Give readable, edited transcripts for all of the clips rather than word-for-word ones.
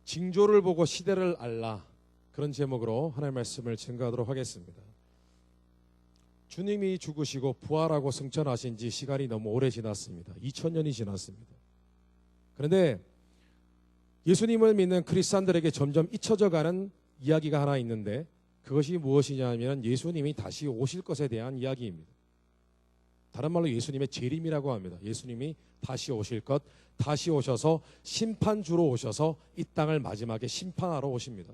징조를 보고 시대를 알라, 그런 제목으로 하나님의 말씀을 증거하도록 하겠습니다. 주님이 죽으시고 부활하고 승천하신 지 시간이 너무 오래 지났습니다. 2000년이 지났습니다. 그런데 예수님을 믿는 크리스찬들에게 점점 잊혀져가는 이야기가 하나 있는데, 그것이 무엇이냐면 예수님이 다시 오실 것에 대한 이야기입니다. 다른 말로 예수님의 재림이라고 합니다. 예수님이 다시 오실 것, 다시 오셔서 심판주로 오셔서 이 땅을 마지막에 심판하러 오십니다.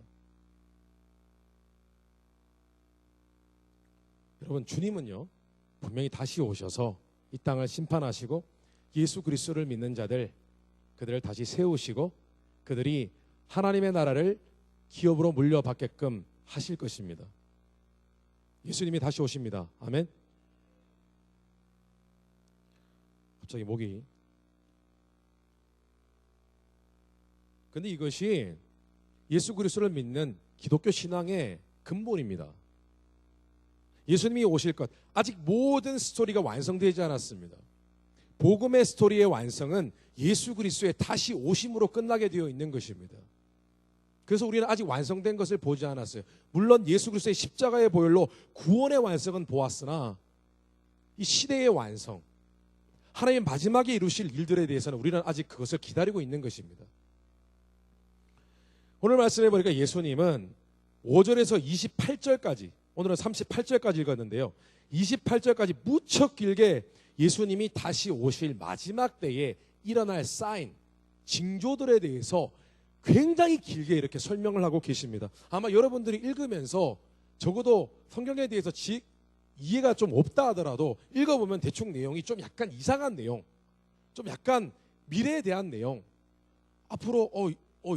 여러분, 주님은요 분명히 다시 오셔서 이 땅을 심판하시고 예수 그리스도를 믿는 자들, 그들을 다시 세우시고 그들이 하나님의 나라를 기업으로 물려받게끔 하실 것입니다. 예수님이 다시 오십니다. 아멘. 갑자기 목이. 근데 이것이 예수 그리스도를 믿는 기독교 신앙의 근본입니다. 예수님이 오실 것, 아직 모든 스토리가 완성되지 않았습니다. 복음의 스토리의 완성은 예수 그리스도의 다시 오심으로 끝나게 되어 있는 것입니다. 그래서 우리는 아직 완성된 것을 보지 않았어요. 물론 예수 그리스도의 십자가의 보혈로 구원의 완성은 보았으나 이 시대의 완성, 하나님 마지막에 이루실 일들에 대해서는 우리는 아직 그것을 기다리고 있는 것입니다. 오늘 말씀해 보니까 예수님은 5절에서 28절까지, 오늘은 38절까지 읽었는데요, 28절까지 무척 길게 예수님이 다시 오실 마지막 때에 일어날 사인, 징조들에 대해서 굉장히 길게 이렇게 설명을 하고 계십니다. 아마 여러분들이 읽으면서 적어도 성경에 대해서 이해가 좀 없다 하더라도 읽어보면 대충 내용이 좀 약간 이상한 내용, 좀 약간 미래에 대한 내용, 앞으로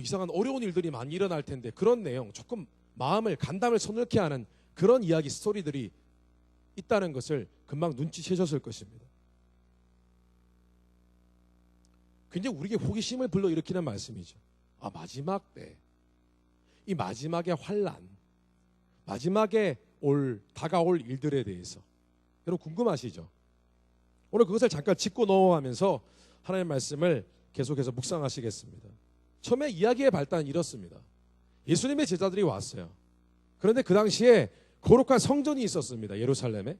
이상한 어려운 일들이 많이 일어날 텐데 그런 내용, 조금 마음을, 간담을 서늘케 하는 그런 이야기, 스토리들이 있다는 것을 금방 눈치채셨을 것입니다. 굉장히 우리에게 호기심을 불러일으키는 말씀이죠. 마지막 때, 이 마지막의 환난, 마지막에 다가올 일들에 대해서 여러분 궁금하시죠? 오늘 그것을 잠깐 짚고 넘어가면서 하나님의 말씀을 계속해서 묵상하시겠습니다. 처음에 이야기의 발단은 이렇습니다. 예수님의 제자들이 왔어요. 그런데 그 당시에 거룩한 성전이 있었습니다. 예루살렘에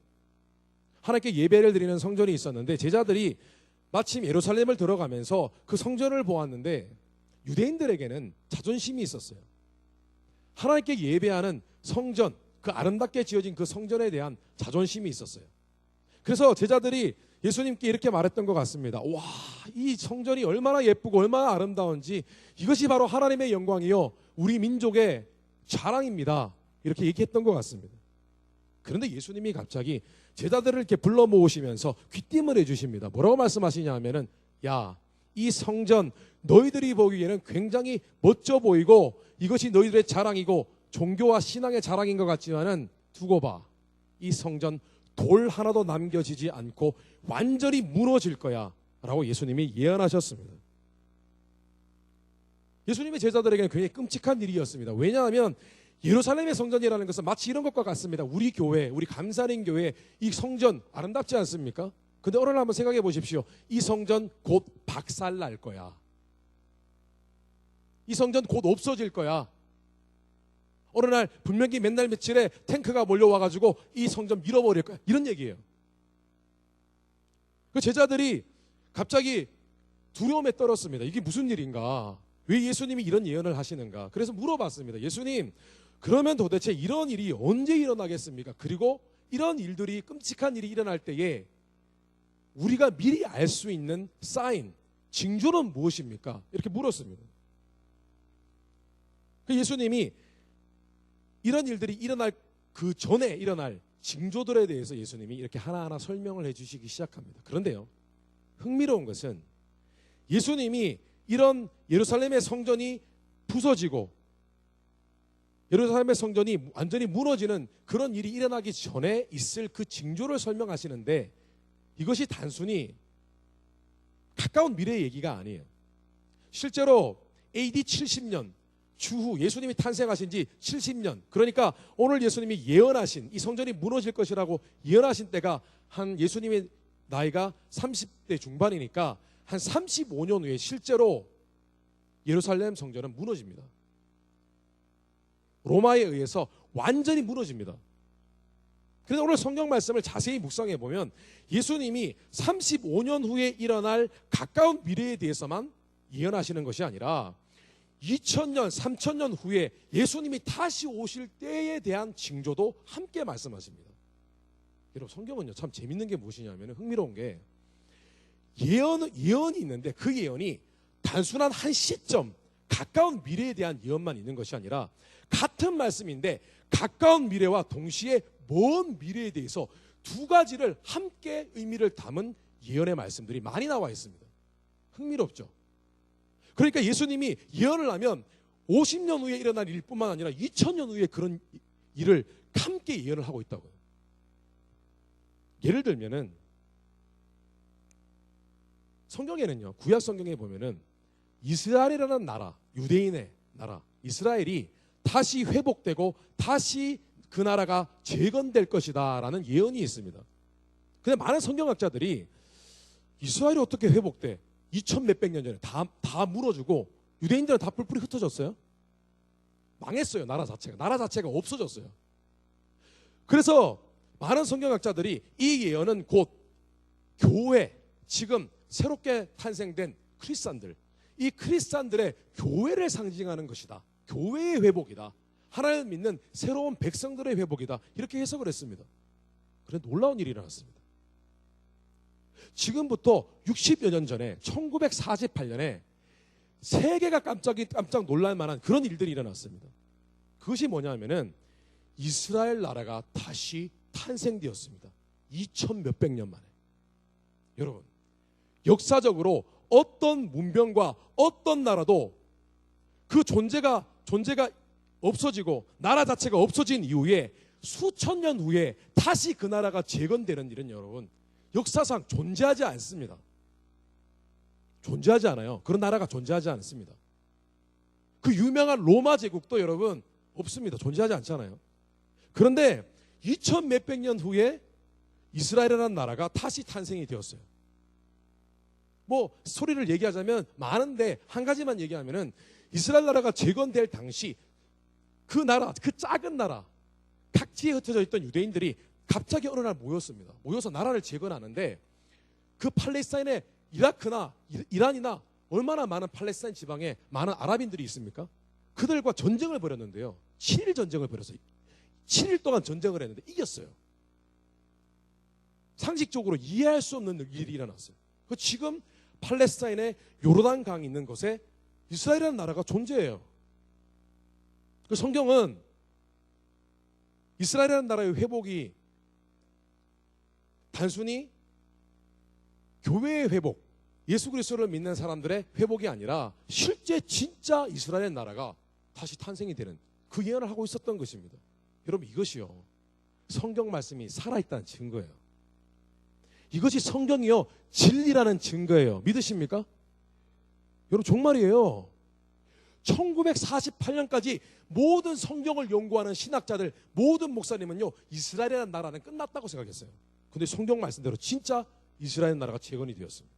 하나님께 예배를 드리는 성전이 있었는데, 제자들이 마침 예루살렘을 들어가면서 그 성전을 보았는데 유대인들에게는 자존심이 있었어요. 하나님께 예배하는 성전, 그 아름답게 지어진 그 성전에 대한 자존심이 있었어요. 그래서 제자들이 예수님께 이렇게 말했던 것 같습니다. 와, 이 성전이 얼마나 예쁘고 얼마나 아름다운지, 이것이 바로 하나님의 영광이요 우리 민족의 자랑입니다. 이렇게 얘기했던 것 같습니다. 그런데 예수님이 갑자기 제자들을 이렇게 불러 모으시면서 귀띔을 해주십니다. 뭐라고 말씀하시냐 하면은, 야, 이 성전 너희들이 보기에는 굉장히 멋져 보이고 이것이 너희들의 자랑이고 종교와 신앙의 자랑인 것 같지만은 두고 봐, 이 성전 돌 하나도 남겨지지 않고 완전히 무너질 거야 라고 예수님이 예언하셨습니다. 예수님의 제자들에게는 굉장히 끔찍한 일이었습니다. 왜냐하면 예루살렘의 성전이라는 것은 마치 이런 것과 같습니다. 우리 교회, 우리 감사린 교회, 이 성전 아름답지 않습니까? 근데 오늘 한번 생각해 보십시오. 이 성전 곧 박살 날 거야. 이 성전 곧 없어질 거야. 어느 날 분명히 맨날 며칠에 탱크가 몰려와가지고 이 성전 밀어버릴 거야. 이런 얘기예요. 그 제자들이 갑자기 두려움에 떨었습니다. 이게 무슨 일인가? 왜 예수님이 이런 예언을 하시는가? 그래서 물어봤습니다. 예수님, 그러면 도대체 이런 일이 언제 일어나겠습니까? 그리고 이런 일들이, 끔찍한 일이 일어날 때에 우리가 미리 알 수 있는 사인, 징조는 무엇입니까? 이렇게 물었습니다. 그 예수님이 이런 일들이 일어날 그 전에 일어날 징조들에 대해서 예수님이 이렇게 하나하나 설명을 해주시기 시작합니다. 그런데요, 흥미로운 것은 예수님이 이런 예루살렘의 성전이 부서지고 예루살렘의 성전이 완전히 무너지는 그런 일이 일어나기 전에 있을 그 징조를 설명하시는데, 이것이 단순히 가까운 미래의 얘기가 아니에요. 실제로 AD 70년 추후, 예수님이 탄생하신 지 70년, 그러니까 오늘 예수님이 예언하신 이 성전이 무너질 것이라고 예언하신 때가 한, 예수님의 나이가 30대 중반이니까 한 35년 후에 실제로 예루살렘 성전은 무너집니다. 로마에 의해서 완전히 무너집니다. 그래서 오늘 성경 말씀을 자세히 묵상해 보면 예수님이 35년 후에 일어날 가까운 미래에 대해서만 예언하시는 것이 아니라 2000년, 3000년 후에 예수님이 다시 오실 때에 대한 징조도 함께 말씀하십니다. 여러분, 성경은요 참 재밌는 게 무엇이냐면, 흥미로운 게 예언이 있는데 그 예언이 단순한 한 시점, 가까운 미래에 대한 예언만 있는 것이 아니라 같은 말씀인데 가까운 미래와 동시에 먼 미래에 대해서 두 가지를 함께 의미를 담은 예언의 말씀들이 많이 나와 있습니다. 흥미롭죠? 그러니까 예수님이 예언을 하면 50년 후에 일어날 일뿐만 아니라 2000년 후에 그런 일을 함께 예언을 하고 있다고요. 예를 들면은 성경에는요, 구약 성경에 보면은 이스라엘이라는 나라, 유대인의 나라 이스라엘이 다시 회복되고 다시 그 나라가 재건될 것이다 라는 예언이 있습니다. 근데 많은 성경학자들이 이스라엘이 어떻게 회복돼? 2000 몇백 년 전에 다 무너지고 유대인들은 다 뿔뿔이 흩어졌어요. 망했어요. 나라 자체가 없어졌어요. 그래서 많은 성경학자들이 이 예언은 곧 교회, 지금 새롭게 탄생된 크리스찬들, 이 크리스찬들의 교회를 상징하는 것이다. 교회의 회복이다. 하나님을 믿는 새로운 백성들의 회복이다. 이렇게 해석을 했습니다. 그런데 놀라운 일이 일어났습니다. 지금부터 60여 년 전에 1948년에 세계가 깜짝 놀랄 만한 그런 일들이 일어났습니다. 그것이 뭐냐면은 이스라엘 나라가 다시 탄생되었습니다. 2000 몇백 년 만에. 여러분, 역사적으로 어떤 문명과 어떤 나라도 그 존재가 없어지고 나라 자체가 없어진 이후에 수천 년 후에 다시 그 나라가 재건되는 일은 여러분 역사상 존재하지 않습니다. 존재하지 않아요. 그런 나라가 존재하지 않습니다. 그 유명한 로마 제국도 여러분 없습니다. 존재하지 않잖아요. 그런데 2000 몇백 년 후에 이스라엘이라는 나라가 다시 탄생이 되었어요. 뭐 스토리를 얘기하자면 많은데 한 가지만 얘기하면은 이스라엘 나라가 재건될 당시 그 나라, 그 작은 나라, 각지에 흩어져 있던 유대인들이 갑자기 어느 날 모였습니다. 모여서 나라를 재건하는데 그 팔레스타인의 이라크나 이란이나 얼마나 많은 팔레스타인 지방에 많은 아랍인들이 있습니까? 그들과 전쟁을 벌였는데요. 7일 전쟁을 벌였어요. 7일 동안 전쟁을 했는데 이겼어요. 상식적으로 이해할 수 없는 일이 일어났어요. 지금 팔레스타인의 요르단강이 있는 곳에 이스라엘이라는 나라가 존재해요. 그 성경은 이스라엘이라는 나라의 회복이 단순히 교회의 회복, 예수 그리스도를 믿는 사람들의 회복이 아니라 실제 진짜 이스라엘 나라가 다시 탄생이 되는 그 예언을 하고 있었던 것입니다. 여러분, 이것이요 성경 말씀이 살아있다는 증거예요. 이것이 성경이요 진리라는 증거예요. 믿으십니까? 여러분, 정말이에요. 1948년까지 모든 성경을 연구하는 신학자들, 모든 목사님은요 이스라엘이라는 나라는 끝났다고 생각했어요. 근데 성경 말씀대로 진짜 이스라엘 나라가 재건이 되었습니다.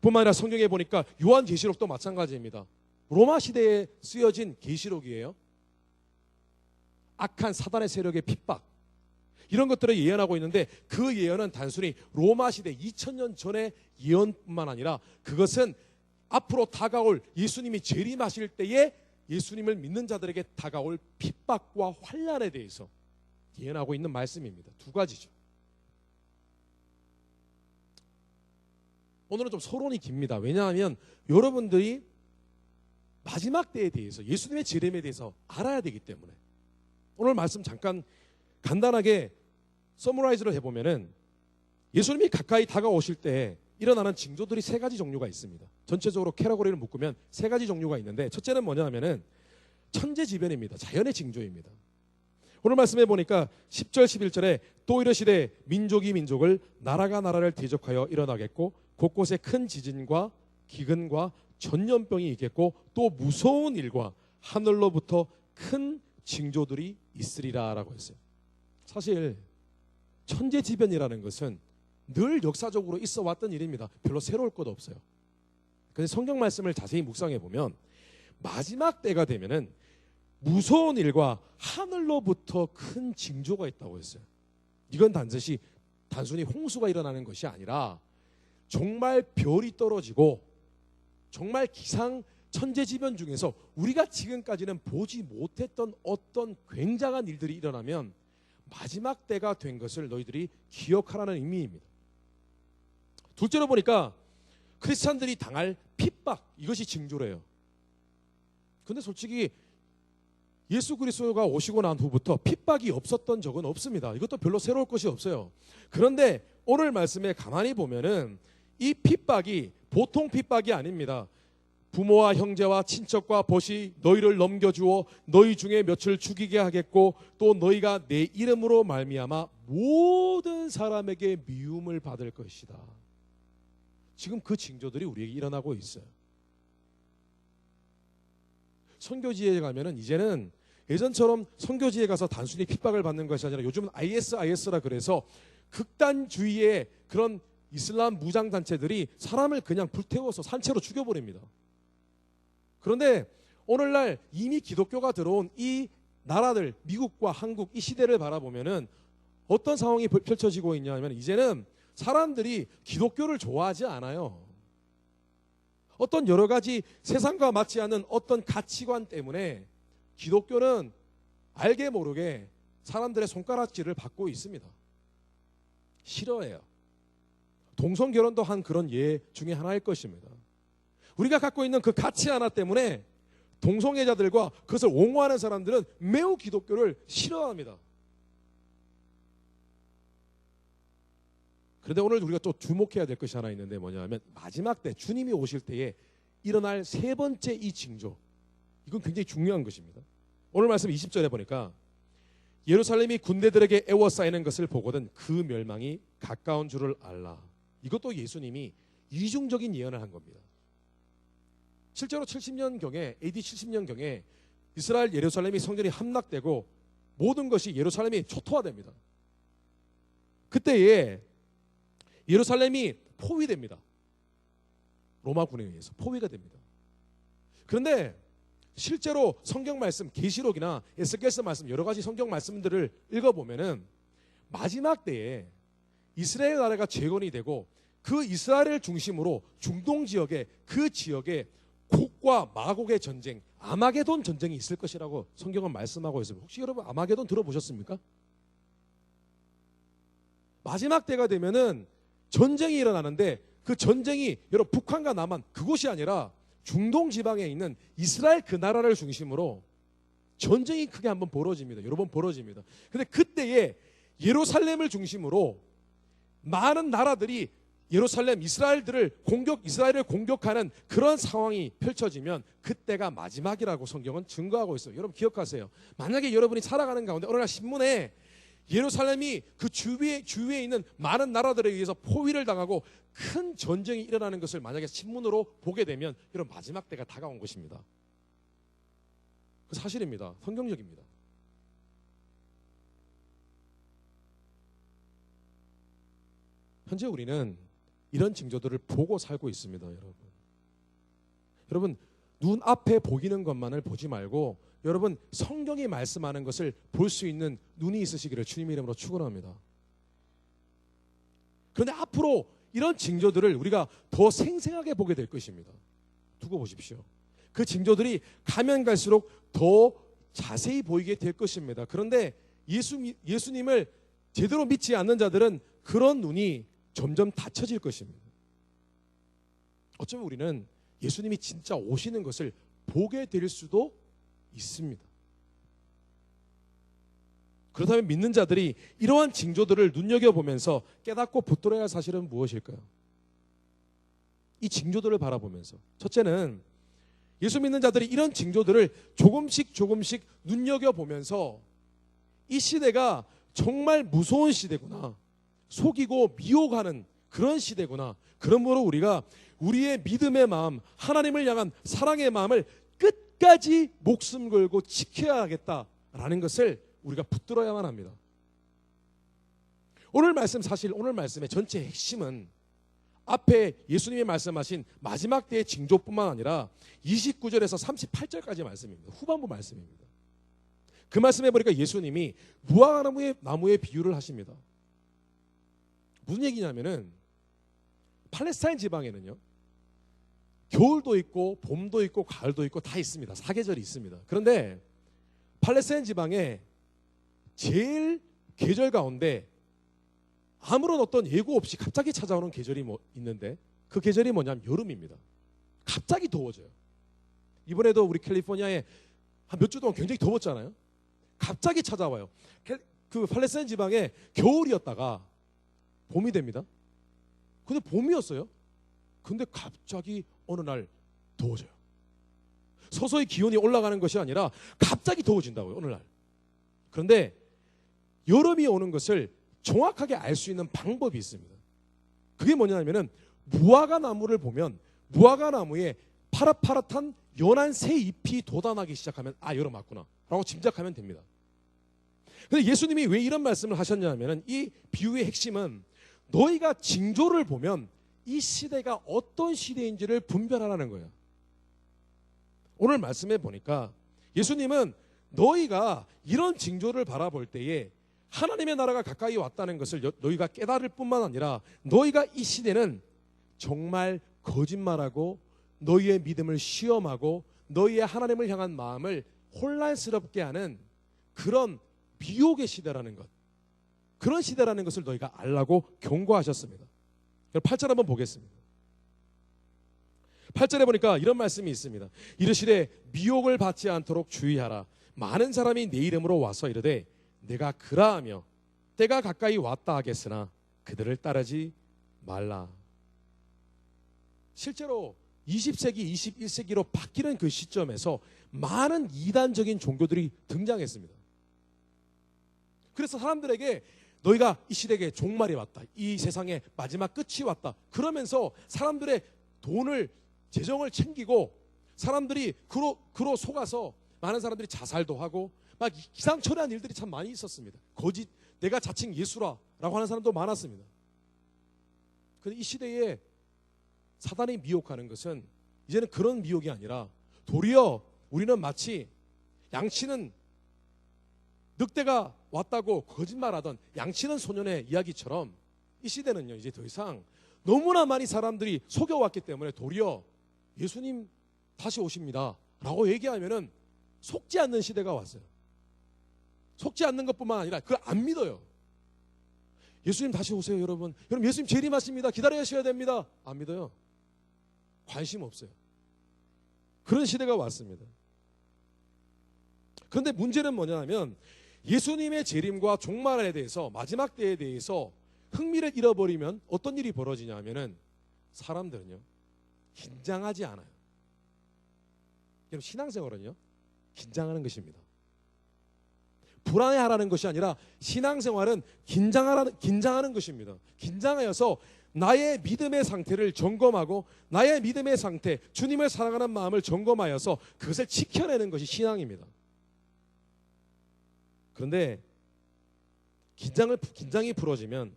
뿐만 아니라 성경에 보니까 요한계시록도 마찬가지입니다. 로마 시대에 쓰여진 계시록이에요. 악한 사단의 세력의 핍박, 이런 것들을 예언하고 있는데 그 예언은 단순히 로마 시대 2000년 전의 예언뿐만 아니라 그것은 앞으로 다가올 예수님이 재림하실 때에 예수님을 믿는 자들에게 다가올 핍박과 환난에 대해서 예언하고 있는 말씀입니다. 두 가지죠. 오늘은 좀 서론이 깁니다. 왜냐하면 여러분들이 마지막 때에 대해서, 예수님의 재림에 대해서 알아야 되기 때문에. 오늘 말씀 잠깐 간단하게 서머라이즈를 해보면은 예수님이 가까이 다가오실 때 일어나는 징조들이 세 가지 종류가 있습니다. 전체적으로 캐러고리를 묶으면 세 가지 종류가 있는데, 첫째는 뭐냐면은 천재지변입니다. 자연의 징조입니다. 오늘 말씀해 보니까 10절 11절에 또 이르시되 민족이 민족을, 나라가 나라를 대적하여 일어나겠고 곳곳에 큰 지진과 기근과 전염병이 있겠고 또 무서운 일과 하늘로부터 큰 징조들이 있으리라 라고 했어요. 사실 천재지변이라는 것은 늘 역사적으로 있어 왔던 일입니다. 별로 새로울 것도 없어요. 근데 성경 말씀을 자세히 묵상해 보면 마지막 때가 되면은 무서운 일과 하늘로부터 큰 징조가 있다고 했어요. 이건 단순히 홍수가 일어나는 것이 아니라 정말 별이 떨어지고 정말 기상 천재지변 중에서 우리가 지금까지는 보지 못했던 어떤 굉장한 일들이 일어나면 마지막 때가 된 것을 너희들이 기억하라는 의미입니다. 둘째로 보니까 크리스찬들이 당할 핍박, 이것이 징조래요. 근데 솔직히 예수 그리스도가 오시고 난 후부터 핍박이 없었던 적은 없습니다. 이것도 별로 새로울 것이 없어요. 그런데 오늘 말씀에 가만히 보면은 이 핍박이 보통 핍박이 아닙니다. 부모와 형제와 친척과 벗이 너희를 넘겨주어 너희 중에 몇을 죽이게 하겠고 또 너희가 내 이름으로 말미암아 모든 사람에게 미움을 받을 것이다. 지금 그 징조들이 우리에게 일어나고 있어요. 선교지에 가면은 이제는 예전처럼 선교지에 가서 단순히 핍박을 받는 것이 아니라 요즘은 ISIS라 그래서 극단주의의 그런 이슬람 무장단체들이 사람을 그냥 불태워서 산채로 죽여버립니다. 그런데 오늘날 이미 기독교가 들어온 이 나라들, 미국과 한국 이 시대를 바라보면은 어떤 상황이 펼쳐지고 있냐면 이제는 사람들이 기독교를 좋아하지 않아요. 어떤 여러 가지 세상과 맞지 않는 어떤 가치관 때문에 기독교는 알게 모르게 사람들의 손가락질을 받고 있습니다. 싫어해요. 동성결혼도 한 그런 예 중에 하나일 것입니다. 우리가 갖고 있는 그 가치 하나 때문에 동성애자들과 그것을 옹호하는 사람들은 매우 기독교를 싫어합니다. 그런데 오늘 우리가 또 주목해야 될 것이 하나 있는데 뭐냐면 마지막 때 주님이 오실 때에 일어날 세 번째 이 징조, 이건 굉장히 중요한 것입니다. 오늘 말씀 20절에 보니까 예루살렘이 군대들에게 애워싸이는 것을 보거든 그 멸망이 가까운 줄을 알라. 이것도 예수님이 이중적인 예언을 한 겁니다. 실제로 70년경에 AD 70년경에 이스라엘 예루살렘이 성전이 함락되고 모든 것이 예루살렘이 초토화됩니다. 그때에 예루살렘이 포위됩니다. 로마군에 의해서 포위가 됩니다. 그런데 실제로 성경 말씀 계시록이나 에스겔서 말씀 여러 가지 성경 말씀들을 읽어보면은 마지막 때에 이스라엘 나라가 재건이 되고 그 이스라엘을 중심으로 중동 지역에 그 지역에 곡과 마곡의 전쟁, 아마게돈 전쟁이 있을 것이라고 성경은 말씀하고 있습니다. 혹시 여러분 아마게돈 들어보셨습니까? 마지막 때가 되면은 전쟁이 일어나는데 그 전쟁이 여러분 북한과 남한 그곳이 아니라 중동 지방에 있는 이스라엘 그 나라를 중심으로 전쟁이 크게 한번 벌어집니다. 여러 번 벌어집니다. 근데 그때에 예루살렘을 중심으로 많은 나라들이 이스라엘을 공격하는 그런 상황이 펼쳐지면 그때가 마지막이라고 성경은 증거하고 있어요. 여러분 기억하세요. 만약에 여러분이 살아가는 가운데 어느 날 신문에 예루살렘이 그 주위에 있는 많은 나라들에 의해서 포위를 당하고 큰 전쟁이 일어나는 것을 만약에 신문으로 보게 되면 여러분 마지막 때가 다가온 것입니다. 그 사실입니다. 성경적입니다. 현재 우리는 이런 징조들을 보고 살고 있습니다, 여러분. 여러분 눈앞에 보이는 것만을 보지 말고 여러분 성경이 말씀하는 것을 볼 수 있는 눈이 있으시기를 주님의 이름으로 축원합니다. 그런데 앞으로 이런 징조들을 우리가 더 생생하게 보게 될 것입니다. 두고 보십시오. 그 징조들이 가면 갈수록 더 자세히 보이게 될 것입니다. 그런데 예수님을 제대로 믿지 않는 자들은 그런 눈이 점점 닫혀질 것입니다. 어쩌면 우리는 예수님이 진짜 오시는 것을 보게 될 수도 있습니다. 그렇다면 믿는 자들이 이러한 징조들을 눈여겨보면서 깨닫고 붙들어야 할 사실은 무엇일까요? 이 징조들을 바라보면서 첫째는 예수 믿는 자들이 이런 징조들을 조금씩 눈여겨보면서 이 시대가 정말 무서운 시대구나, 속이고 미혹하는 그런 시대구나, 그러므로 우리가 우리의 믿음의 마음, 하나님을 향한 사랑의 마음을 끝까지 목숨 걸고 지켜야 하겠다라는 것을 우리가 붙들어야만 합니다. 오늘 말씀의 전체 핵심은 앞에 예수님이 말씀하신 마지막 때의 징조뿐만 아니라 29절에서 38절까지 말씀입니다. 후반부 말씀입니다. 그 말씀해 보니까 예수님이 무화과나무의 비유를 하십니다. 무슨 얘기냐면은 팔레스타인 지방에는요, 겨울도 있고 봄도 있고 가을도 있고 다 있습니다. 사계절이 있습니다. 그런데 팔레스타인 지방에 제일 계절 가운데 아무런 어떤 예고 없이 갑자기 찾아오는 계절이 있는데 그 계절이 뭐냐면 여름입니다. 갑자기 더워져요. 이번에도 우리 캘리포니아에 한 몇 주 동안 굉장히 더웠잖아요. 갑자기 찾아와요. 그 팔레스타인 지방에 겨울이었다가 봄이 됩니다. 근데 봄이었어요. 근데 갑자기 어느 날 더워져요. 서서히 기온이 올라가는 것이 아니라 갑자기 더워진다고요, 어느 날. 그런데 여름이 오는 것을 정확하게 알 수 있는 방법이 있습니다. 그게 뭐냐면은 무화과 나무를 보면 무화과 나무에 파릇파릇한 연한 새 잎이 돋아나기 시작하면 아, 여름 왔구나 라고 짐작하면 됩니다. 근데 예수님이 왜 이런 말씀을 하셨냐면은 이 비유의 핵심은 너희가 징조를 보면 이 시대가 어떤 시대인지를 분별하라는 거예요. 오늘 말씀해 보니까 예수님은 너희가 이런 징조를 바라볼 때에 하나님의 나라가 가까이 왔다는 것을 너희가 깨달을 뿐만 아니라 너희가 이 시대는 정말 거짓말하고 너희의 믿음을 시험하고 너희의 하나님을 향한 마음을 혼란스럽게 하는 그런 미혹의 시대라는 것, 그런 시대라는 것을 너희가 알라고 경고하셨습니다. 8절 한번 보겠습니다. 8절에 보니까 이런 말씀이 있습니다. 이르시되 미혹을 받지 않도록 주의하라. 많은 사람이 내 이름으로 와서 이르되 내가 그라하며 때가 가까이 왔다 하겠으나 그들을 따르지 말라. 실제로 20세기, 21세기로 바뀌는 그 시점에서 많은 이단적인 종교들이 등장했습니다. 그래서 사람들에게 너희가 이 시대에 종말이 왔다, 이 세상에 마지막 끝이 왔다 그러면서 사람들의 돈을, 재정을 챙기고 사람들이 그로 속아서 많은 사람들이 자살도 하고 막 기상천외한 일들이 참 많이 있었습니다. 거짓, 내가 자칭 예수라라고 하는 사람도 많았습니다. 그런데 이 시대에 사단이 미혹하는 것은 이제는 그런 미혹이 아니라 도리어 우리는 마치 양치는 늑대가 왔다고 거짓말하던 양치는 소년의 이야기처럼 이 시대는요, 이제 더 이상 너무나 많이 사람들이 속여왔기 때문에 도리어 예수님 다시 오십니다 라고 얘기하면은 속지 않는 시대가 왔어요. 속지 않는 것뿐만 아니라 그걸 안 믿어요. 예수님 다시 오세요, 여러분. 여러분, 예수님 재림하십니다. 기다려주셔야 됩니다. 안 믿어요. 관심 없어요. 그런 시대가 왔습니다. 그런데 문제는 뭐냐면 예수님의 재림과 종말에 대해서, 마지막 때에 대해서 흥미를 잃어버리면 어떤 일이 벌어지냐면은 사람들은요, 긴장하지 않아요. 여러분, 신앙생활은요, 긴장하는 것입니다. 불안해하라는 것이 아니라 신앙생활은 긴장하는 것입니다. 긴장하여서 나의 믿음의 상태를 점검하고 나의 믿음의 상태, 주님을 사랑하는 마음을 점검하여서 그것을 지켜내는 것이 신앙입니다. 그런데 긴장이 풀어지면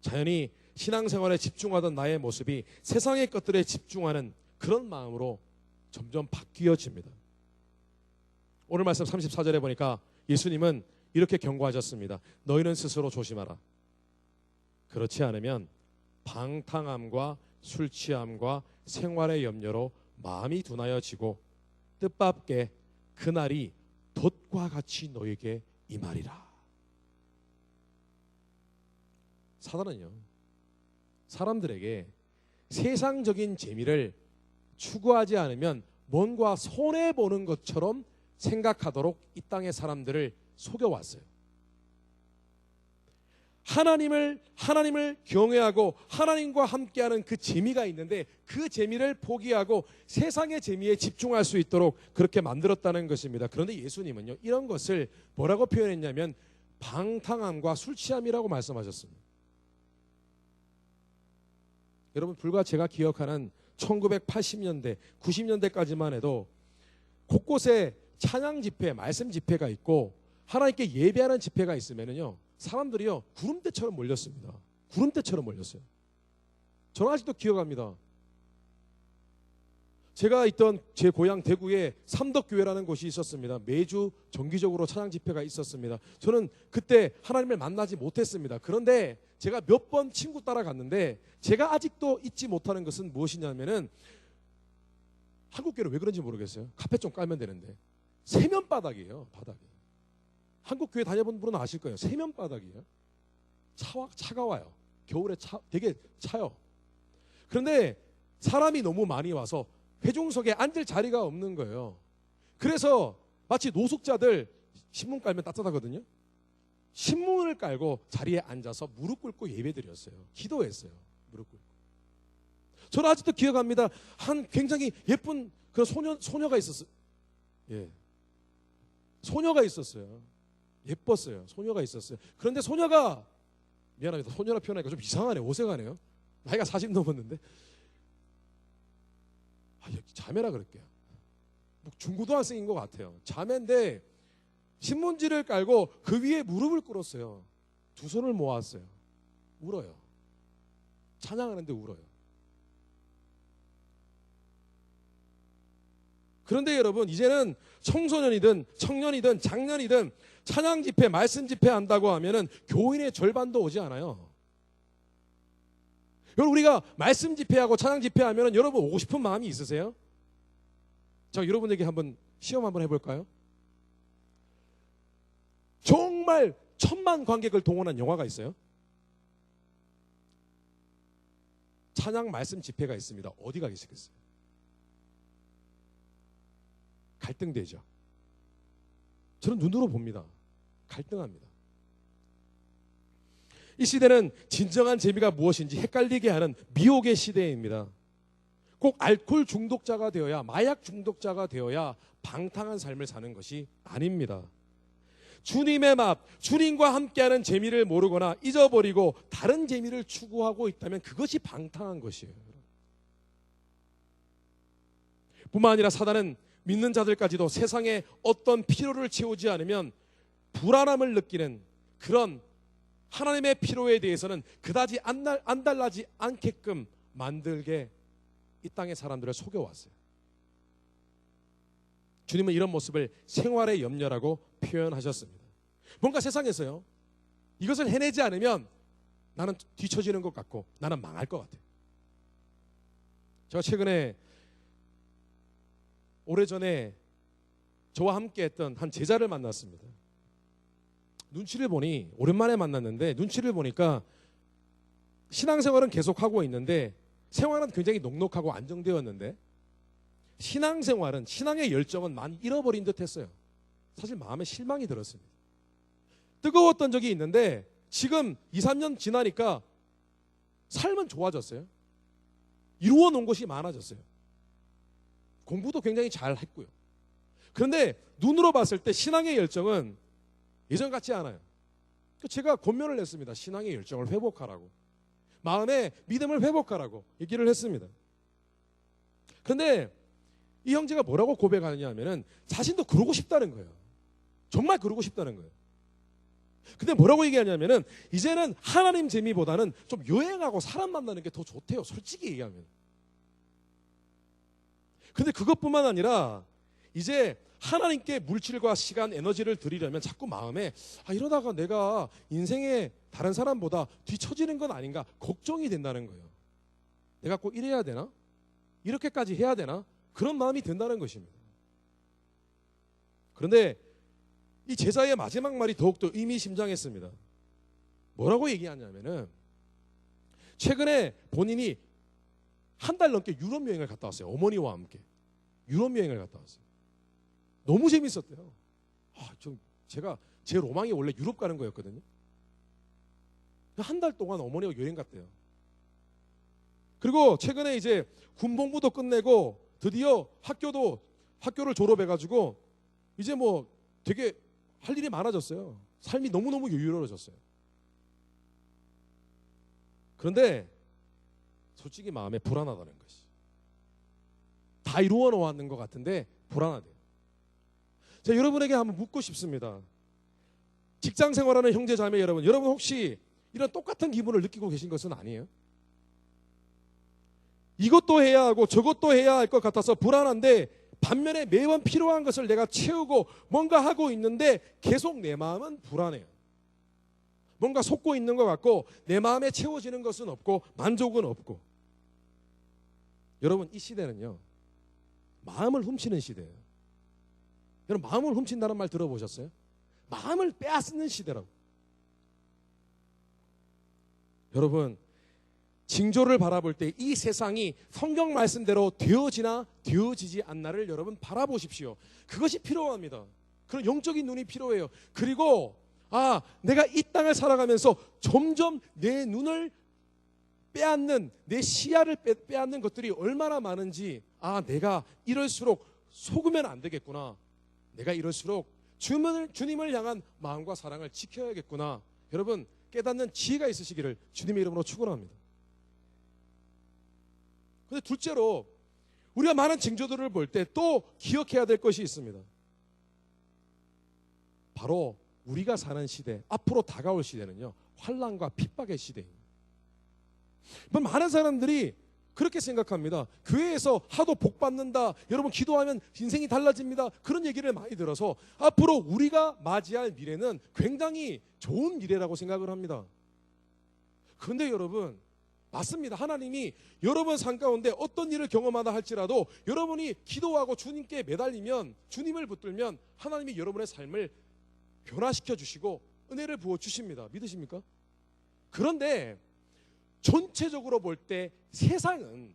자연히 신앙생활에 집중하던 나의 모습이 세상의 것들에 집중하는 그런 마음으로 점점 바뀌어집니다. 오늘 말씀 34절에 보니까 예수님은 이렇게 경고하셨습니다. 너희는 스스로 조심하라. 그렇지 않으면 방탕함과 술 취함과 생활의 염려로 마음이 둔하여지고 뜻밖의 그날이 돛과 같이 너에게 임하리라. 사단은요, 사람들에게 세상적인 재미를 추구하지 않으면 뭔가 손해보는 것처럼 생각하도록 이 땅의 사람들을 속여왔어요. 하나님을 경외하고 하나님과 함께하는 그 재미가 있는데 그 재미를 포기하고 세상의 재미에 집중할 수 있도록 그렇게 만들었다는 것입니다. 그런데 예수님은요, 이런 것을 뭐라고 표현했냐면 방탕함과 술 취함이라고 말씀하셨습니다. 여러분, 불과 제가 기억하는 1980년대, 90년대까지만 해도 곳곳에 찬양 집회, 말씀 집회가 있고 하나님께 예배하는 집회가 있으면요, 사람들이요, 구름대처럼 몰렸습니다. 구름대처럼 몰렸어요. 저는 아직도 기억합니다. 제가 있던 제 고향 대구에 삼덕교회라는 곳이 있었습니다. 매주 정기적으로 찬양 집회가 있었습니다. 저는 그때 하나님을 만나지 못했습니다. 그런데 제가 몇 번 친구 따라갔는데 제가 아직도 잊지 못하는 것은 무엇이냐면은 한국교회는 왜 그런지 모르겠어요. 카펫 좀 깔면 되는데 세면바닥이에요. 바닥이. 한국교회 다녀본 분은 아실 거예요. 세면바닥이에요. 차가워요. 겨울에 되게 차요. 그런데 사람이 너무 많이 와서 회중석에 앉을 자리가 없는 거예요. 그래서 마치 노숙자들 신문 깔면 따뜻하거든요. 신문을 깔고 자리에 앉아서 무릎 꿇고 예배드렸어요. 기도했어요. 무릎 꿇고. 저는 아직도 기억합니다. 한 굉장히 예쁜 그런 소녀가 있었어요. 예. 소녀가 있었어요. 예뻤어요. 소녀가 있었어요. 그런데 소녀가 미안합니다. 소녀라 표현하니까 좀 이상하네요. 어색하네요. 나이가 40 넘었는데. 자매라 그럴게요. 중고등학생인 것 같아요. 자매인데 신문지를 깔고 그 위에 무릎을 꿇었어요. 두 손을 모았어요. 울어요. 찬양하는데 울어요. 그런데 여러분, 이제는 청소년이든 청년이든 장년이든 찬양 집회, 말씀 집회 한다고 하면은 교인의 절반도 오지 않아요. 여러분, 우리가 말씀 집회하고 찬양 집회하면 여러분 오고 싶은 마음이 있으세요? 자, 여러분에게 한번 시험 한번 해볼까요? 정말 1000만 관객을 동원한 영화가 있어요. 찬양 말씀 집회가 있습니다. 어디 가겠어요? 갈등되죠. 저는 눈으로 봅니다. 갈등합니다. 이 시대는 진정한 재미가 무엇인지 헷갈리게 하는 미혹의 시대입니다. 꼭 알코올 중독자가 되어야, 마약 중독자가 되어야 방탕한 삶을 사는 것이 아닙니다. 주님의 맛, 주님과 함께하는 재미를 모르거나 잊어버리고 다른 재미를 추구하고 있다면 그것이 방탕한 것이에요. 뿐만 아니라 사단은 믿는 자들까지도 세상에 어떤 필요를 채우지 않으면 불안함을 느끼는 그런 하나님의 필요에 대해서는 그다지 안달나지 않게끔 만들게 이 땅의 사람들을 속여왔어요. 주님은 이런 모습을 생활의 염려라고 표현하셨습니다. 뭔가 세상에서요, 이것을 해내지 않으면 나는 뒤처지는 것 같고 나는 망할 것 같아요. 제가 최근에 오래전에 저와 함께 했던 한 제자를 만났습니다. 눈치를 보니, 오랜만에 만났는데 눈치를 보니까 신앙생활은 계속하고 있는데 생활은 굉장히 녹록하고 안정되었는데 신앙생활은, 신앙의 열정은 많이 잃어버린 듯 했어요. 사실 마음에 실망이 들었습니다. 뜨거웠던 적이 있는데 지금 2, 3년 지나니까 삶은 좋아졌어요. 이루어 놓은 것이 많아졌어요. 공부도 굉장히 잘 했고요. 그런데 눈으로 봤을 때 신앙의 열정은 예전 같지 않아요. 제가 권면을 했습니다. 신앙의 열정을 회복하라고. 마음의 믿음을 회복하라고 얘기를 했습니다. 그런데 이 형제가 뭐라고 고백하느냐 하면은 자신도 그러고 싶다는 거예요. 정말 그러고 싶다는 거예요. 근데 뭐라고 얘기하냐면은 이제는 하나님 재미보다는 좀 여행하고 사람 만나는 게 더 좋대요. 솔직히 얘기하면. 근데 그것뿐만 아니라 이제 하나님께 물질과 시간, 에너지를 드리려면 자꾸 마음에 이러다가 내가 인생에 다른 사람보다 뒤처지는 건 아닌가 걱정이 된다는 거예요. 내가 꼭 이래야 되나? 이렇게까지 해야 되나? 그런 마음이 든다는 것입니다. 그런데 이 제자의 마지막 말이 더욱더 의미심장했습니다. 뭐라고 얘기하냐면은 최근에 본인이 한 달 넘게 유럽 여행을 갔다 왔어요. 어머니와 함께 유럽 여행을 갔다 왔어요. 너무 재밌었대요. 제가 제 로망이 원래 유럽 가는 거였거든요. 한 달 동안 어머니와 여행 갔대요. 그리고 최근에 이제 군복무도 끝내고 드디어 학교를 졸업해가지고 이제 뭐 되게 할 일이 많아졌어요. 삶이 너무너무 여유로워졌어요. 그런데 솔직히 마음에 불안하다는 것이. 다 이루어 놓았는 것 같은데 불안하대요. 제가 여러분에게 한번 묻고 싶습니다. 직장 생활하는 형제 자매 여러분 혹시 이런 똑같은 기분을 느끼고 계신 것은 아니에요? 이것도 해야 하고 저것도 해야 할 것 같아서 불안한데, 반면에 매번 필요한 것을 내가 채우고 뭔가 하고 있는데 계속 내 마음은 불안해요. 뭔가 속고 있는 것 같고 내 마음에 채워지는 것은 없고 만족은 없고. 여러분, 이 시대는요, 마음을 훔치는 시대예요. 여러분, 마음을 훔친다는 말 들어보셨어요? 마음을 빼앗는 시대라고. 여러분, 징조를 바라볼 때 이 세상이 성경 말씀대로 되어지나 되어지지 않나를 여러분 바라보십시오. 그것이 필요합니다. 그런 영적인 눈이 필요해요. 그리고 내가 이 땅을 살아가면서 점점 내 눈을 빼앗는, 내 시야를 빼앗는 것들이 얼마나 많은지, 내가 이럴수록 속으면 안 되겠구나. 내가 이럴수록 주님을 향한 마음과 사랑을 지켜야겠구나. 여러분, 깨닫는 지혜가 있으시기를 주님의 이름으로 축원합니다. 근데 둘째로, 우리가 많은 징조들을 볼 때 또 기억해야 될 것이 있습니다. 바로 우리가 사는 시대, 앞으로 다가올 시대는요, 환난과 핍박의 시대입니다. 많은 사람들이 그렇게 생각합니다. 교회에서 하도 복 받는다, 여러분 기도하면 인생이 달라집니다, 그런 얘기를 많이 들어서 앞으로 우리가 맞이할 미래는 굉장히 좋은 미래라고 생각을 합니다. 그런데 여러분, 맞습니다. 하나님이 여러분 삶 가운데 어떤 일을 경험하다 할지라도 여러분이 기도하고 주님께 매달리면, 주님을 붙들면 하나님이 여러분의 삶을 변화시켜 주시고 은혜를 부어 주십니다. 믿으십니까? 그런데 전체적으로 볼 때 세상은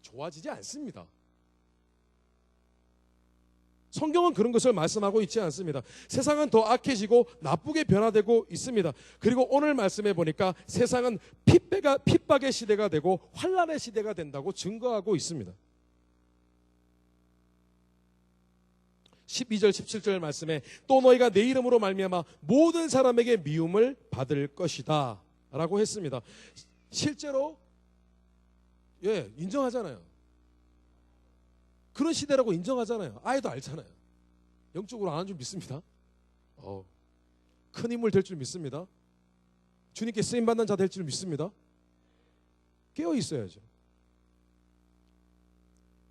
좋아지지 않습니다. 성경은 그런 것을 말씀하고 있지 않습니다. 세상은 더 악해지고 나쁘게 변화되고 있습니다. 그리고 오늘 말씀해 보니까 세상은 핍박의 시대가 되고 환난의 시대가 된다고 증거하고 있습니다. 12절 17절 말씀에 또 너희가 내 이름으로 말미암아 모든 사람에게 미움을 받을 것이다 라고 했습니다. 실제로 인정하잖아요. 그런 시대라고 인정하잖아요. 아이도 알잖아요. 영적으로 아는 줄 믿습니다. 큰 인물 될 줄 믿습니다. 주님께 쓰임받는 자 될 줄 믿습니다. 깨어 있어야죠.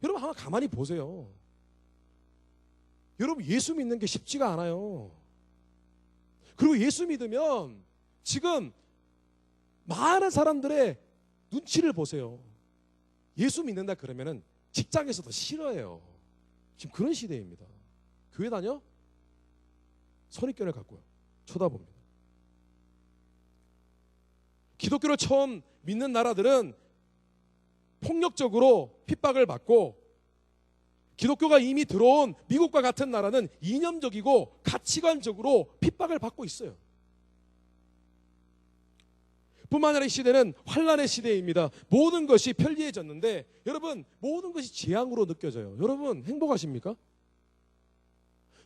여러분, 한번 가만히 보세요. 여러분, 예수 믿는 게 쉽지가 않아요. 그리고 예수 믿으면 지금 많은 사람들의 눈치를 보세요. 예수 믿는다 그러면은 직장에서도 싫어해요. 지금 그런 시대입니다. 교회 다녀? 선입견을 갖고요. 쳐다봅니다. 기독교를 처음 믿는 나라들은 폭력적으로 핍박을 받고, 기독교가 이미 들어온 미국과 같은 나라는 이념적이고 가치관적으로 핍박을 받고 있어요. 뿐만 아니라 이 시대는 환난의 시대입니다. 모든 것이 편리해졌는데 여러분, 모든 것이 재앙으로 느껴져요. 여러분, 행복하십니까?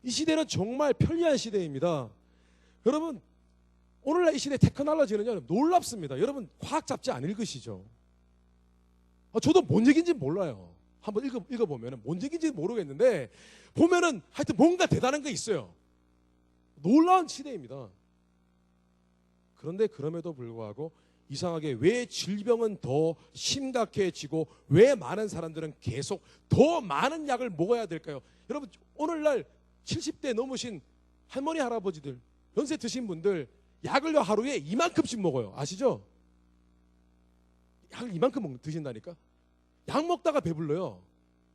이 시대는 정말 편리한 시대입니다. 여러분, 오늘날 이 시대 테크놀로지는요, 놀랍습니다. 여러분, 과학 잡지 안 읽으시죠? 저도 뭔 얘기인지 몰라요. 한번 읽어보면 뭔 얘기인지 모르겠는데 보면은 하여튼 뭔가 대단한 게 있어요. 놀라운 시대입니다. 그런데 그럼에도 불구하고 이상하게 왜 질병은 더 심각해지고 왜 많은 사람들은 계속 더 많은 약을 먹어야 될까요? 여러분, 오늘날 70대 넘으신 할머니 할아버지들, 연세 드신 분들 약을 하루에 이만큼씩 먹어요. 아시죠? 약을 이만큼 드신다니까. 약 먹다가 배불러요.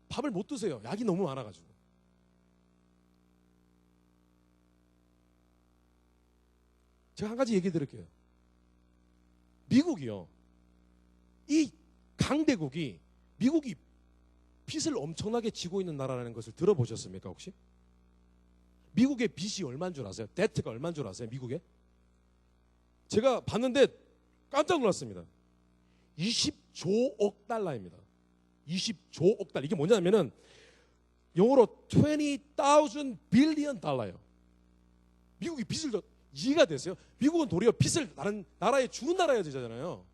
밥을 못 드세요. 약이 너무 많아가지고. 제가 한 가지 얘기 드릴게요. 미국이요, 이 강대국이, 미국이 빚을 엄청나게 지고 있는 나라라는 것을 들어보셨습니까 혹시? 미국의 빚이 얼마인 줄 아세요? 데트가 얼마인 줄 아세요? 미국에? 제가 봤는데 깜짝 놀랐습니다. 20조억 달러입니다. 20조억 달러. 이게 뭐냐면은 영어로 20,000 빌리언 달러예요. 미국이 빚을 이해가 됐어요? 미국은 도리어 빚을 다른 나라에 주는 나라여야 되잖아요.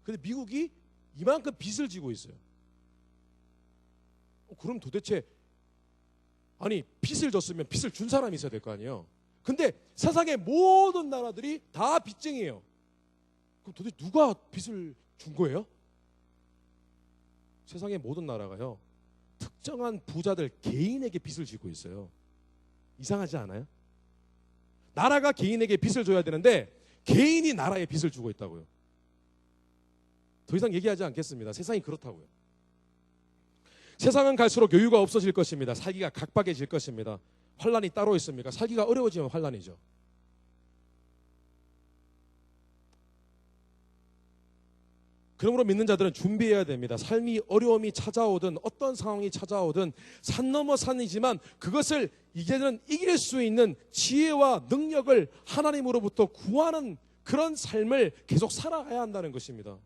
근데 미국이 이만큼 빚을 지고 있어요. 그럼 도대체, 아니 빚을 졌으면 빚을 준 사람이 있어야 될 거 아니에요. 근데 세상의 모든 나라들이 다 빚쟁이에요. 그럼 도대체 누가 빚을 준 거예요? 세상의 모든 나라가요, 특정한 부자들 개인에게 빚을 지고 있어요. 이상하지 않아요? 나라가 개인에게 빚을 줘야 되는데 개인이 나라에 빚을 주고 있다고요. 더 이상 얘기하지 않겠습니다. 세상이 그렇다고요. 세상은 갈수록 여유가 없어질 것입니다. 살기가 각박해질 것입니다. 환란이 따로 있습니까? 살기가 어려워지면 환란이죠. 그러므로 믿는 자들은 준비해야 됩니다. 삶이 어려움이 찾아오든 어떤 상황이 찾아오든 산 넘어 산이지만 그것을 이제는 이길 수 있는 지혜와 능력을 하나님으로부터 구하는 그런 삶을 계속 살아가야 한다는 것입니다.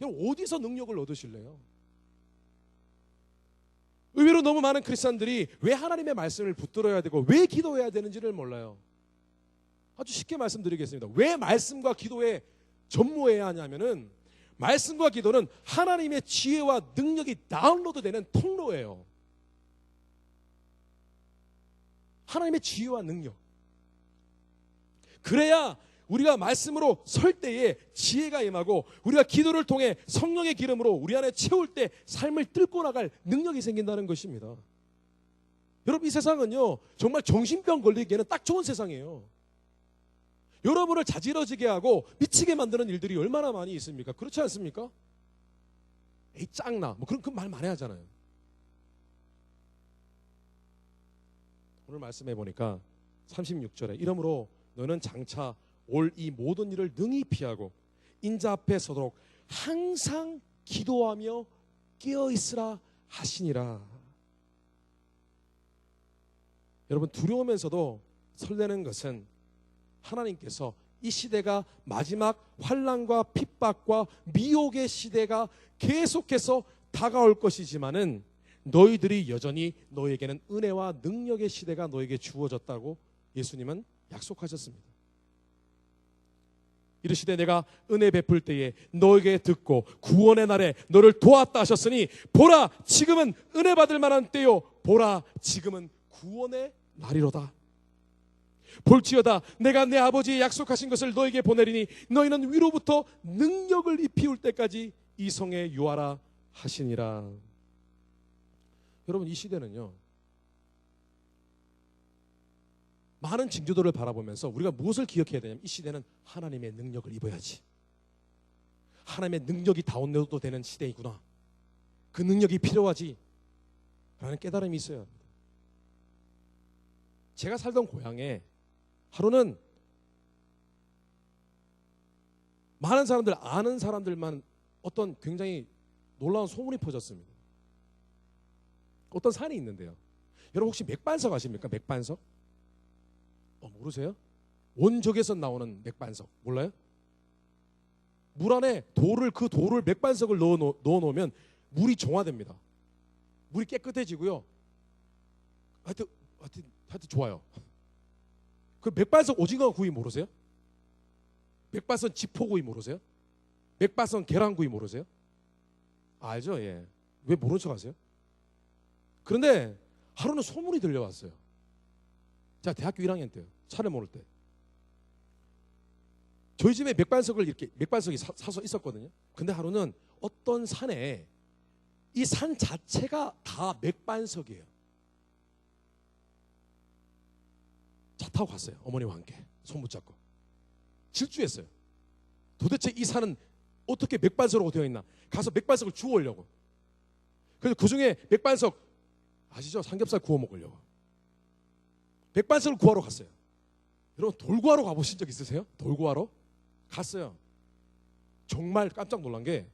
여러분, 어디서 능력을 얻으실래요? 의외로 너무 많은 크리스찬들이 왜 하나님의 말씀을 붙들어야 되고 왜 기도해야 되는지를 몰라요. 아주 쉽게 말씀드리겠습니다. 왜 말씀과 기도에 전무해야 하냐면은 말씀과 기도는 하나님의 지혜와 능력이 다운로드되는 통로예요. 하나님의 지혜와 능력. 그래야 우리가 말씀으로 설 때에 지혜가 임하고 우리가 기도를 통해 성령의 기름으로 우리 안에 채울 때 삶을 뚫고 나갈 능력이 생긴다는 것입니다. 여러분, 이 세상은요 정말 정신병 걸리기에는 딱 좋은 세상이에요. 여러분을 자지러지게 하고 미치게 만드는 일들이 얼마나 많이 있습니까? 그렇지 않습니까? 에이 짱나 뭐 그런 말 많이 하잖아요. 오늘 말씀해 보니까 36절에 이러므로 너는 장차 올 이 모든 일을 능히 피하고 인자 앞에 서도록 항상 기도하며 깨어 있으라 하시니라. 여러분, 두려우면서도 설레는 것은 하나님께서 이 시대가 마지막 환난과 핍박과 미혹의 시대가 계속해서 다가올 것이지만은 너희들이 여전히 너에게는 은혜와 능력의 시대가 너에게 주어졌다고 예수님은 약속하셨습니다. 이르시되 내가 은혜 베풀 때에 너에게 듣고 구원의 날에 너를 도왔다 하셨으니 보라 지금은 은혜 받을 만한 때요 보라 지금은 구원의 날이로다. 볼지어다 내가 내 아버지의 약속하신 것을 너에게 보내리니 너희는 위로부터 능력을 입히울 때까지 이 성에 유하라 하시니라. 여러분, 이 시대는요 많은 징조들을 바라보면서 우리가 무엇을 기억해야 되냐면 이 시대는 하나님의 능력을 입어야지, 하나님의 능력이 다운로드 되는 시대이구나, 그 능력이 필요하지 라는 깨달음이 있어야 합니다. 제가 살던 고향에 하루는 많은 사람들, 아는 사람들만 어떤 굉장히 놀라운 소문이 퍼졌습니다. 어떤 산이 있는데요, 여러분 혹시 맥반석 아십니까? 맥반석? 모르세요? 원적에서 나오는 맥반석 몰라요? 물 안에 그 돌을 맥반석을 넣어 놓으면 물이 정화됩니다. 물이 깨끗해지고요. 하여튼 좋아요. 그 맥반석 오징어 구이 모르세요? 맥반석 지포구이 모르세요? 맥반석 계란구이 모르세요? 알죠? 예. 왜 모르는 척 하세요? 그런데 하루는 소문이 들려왔어요. 제가 대학교 1학년 때요. 차를 몰을 때. 저희 집에 맥반석이 사서 있었거든요. 근데 하루는 어떤 산에 이 산 자체가 다 맥반석이에요. 차 타고 갔어요. 어머니와 함께 손 붙잡고 질주했어요. 도대체 이 산은 어떻게 맥반석으로 되어 있나. 가서 맥반석을 주워오려고. 그래서 그 중에 맥반석 아시죠? 삼겹살 구워 먹으려고 맥반석을 구하러 갔어요. 여러분, 돌구하러 가보신 적 있으세요? 돌구하러? 갔어요. 정말 깜짝 놀란 게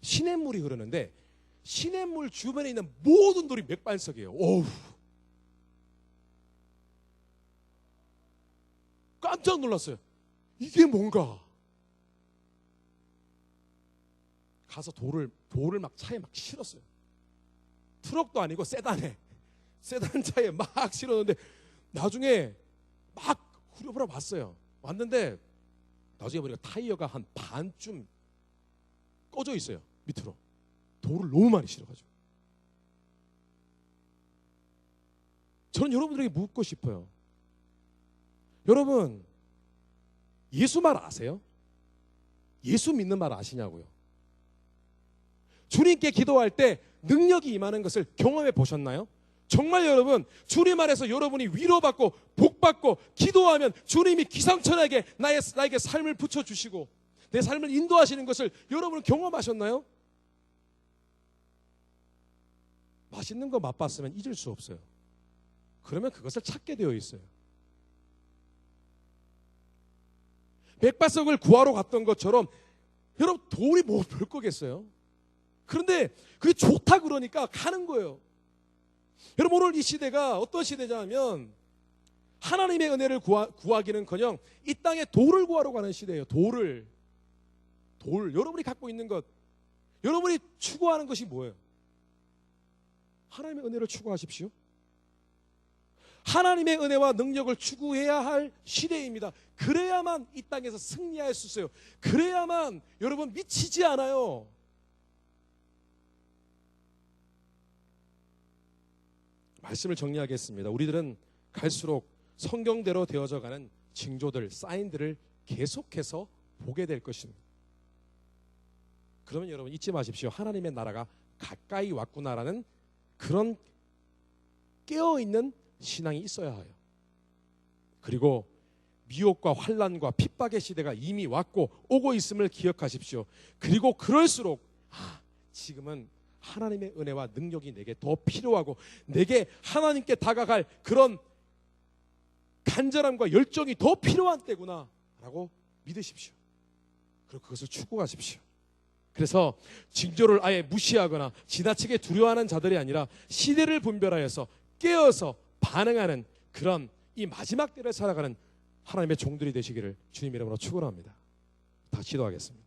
시냇물이 흐르는데 시냇물 주변에 있는 모든 돌이 맥반석이에요. 어우, 깜짝 놀랐어요. 이게 뭔가. 가서 돌을 막 차에 막 실었어요. 트럭도 아니고 세단 차에 막 실었는데 나중에 막 후려보라 왔어요. 왔는데 나중에 보니까 타이어가 한 반쯤 꺼져 있어요. 밑으로. 돌을 너무 많이 실어가지고. 저는 여러분들에게 묻고 싶어요. 여러분, 예수 말 아세요? 예수 믿는 말 아시냐고요? 주님께 기도할 때 능력이 임하는 것을 경험해 보셨나요? 정말 여러분, 주님 안에서 여러분이 위로받고 복받고 기도하면 주님이 기상천외하게 나에게 삶을 붙여주시고 내 삶을 인도하시는 것을 여러분은 경험하셨나요? 맛있는 거 맛봤으면 잊을 수 없어요. 그러면 그것을 찾게 되어 있어요. 백발석을 구하러 갔던 것처럼 여러분 돌이 뭐 별 거겠어요? 그런데 그게 좋다 그러니까 가는 거예요. 여러분 오늘 이 시대가 어떤 시대냐면 하나님의 은혜를 구하기는커녕 이 땅에 돌을 구하러 가는 시대예요. 돌 여러분이 갖고 있는 것, 여러분이 추구하는 것이 뭐예요? 하나님의 은혜를 추구하십시오. 하나님의 은혜와 능력을 추구해야 할 시대입니다. 그래야만 이 땅에서 승리할 수 있어요. 그래야만 여러분 미치지 않아요. 말씀을 정리하겠습니다. 우리들은 갈수록 성경대로 되어져 가는 징조들, 사인들을 계속해서 보게 될 것입니다. 그러면 여러분 잊지 마십시오. 하나님의 나라가 가까이 왔구나라는 그런 깨어있는 신앙이 있어야 해요. 그리고 미혹과 환난과 핍박의 시대가 이미 왔고 오고 있음을 기억하십시오. 그리고 그럴수록 지금은 하나님의 은혜와 능력이 내게 더 필요하고 내게 하나님께 다가갈 그런 간절함과 열정이 더 필요한 때구나 라고 믿으십시오. 그리고 그것을 추구하십시오. 그래서 징조를 아예 무시하거나 지나치게 두려워하는 자들이 아니라 시대를 분별하여서 깨어서 반응하는 그런 이 마지막 때를 살아가는 하나님의 종들이 되시기를 주님 이름으로 축원합니다. 다 기도하겠습니다.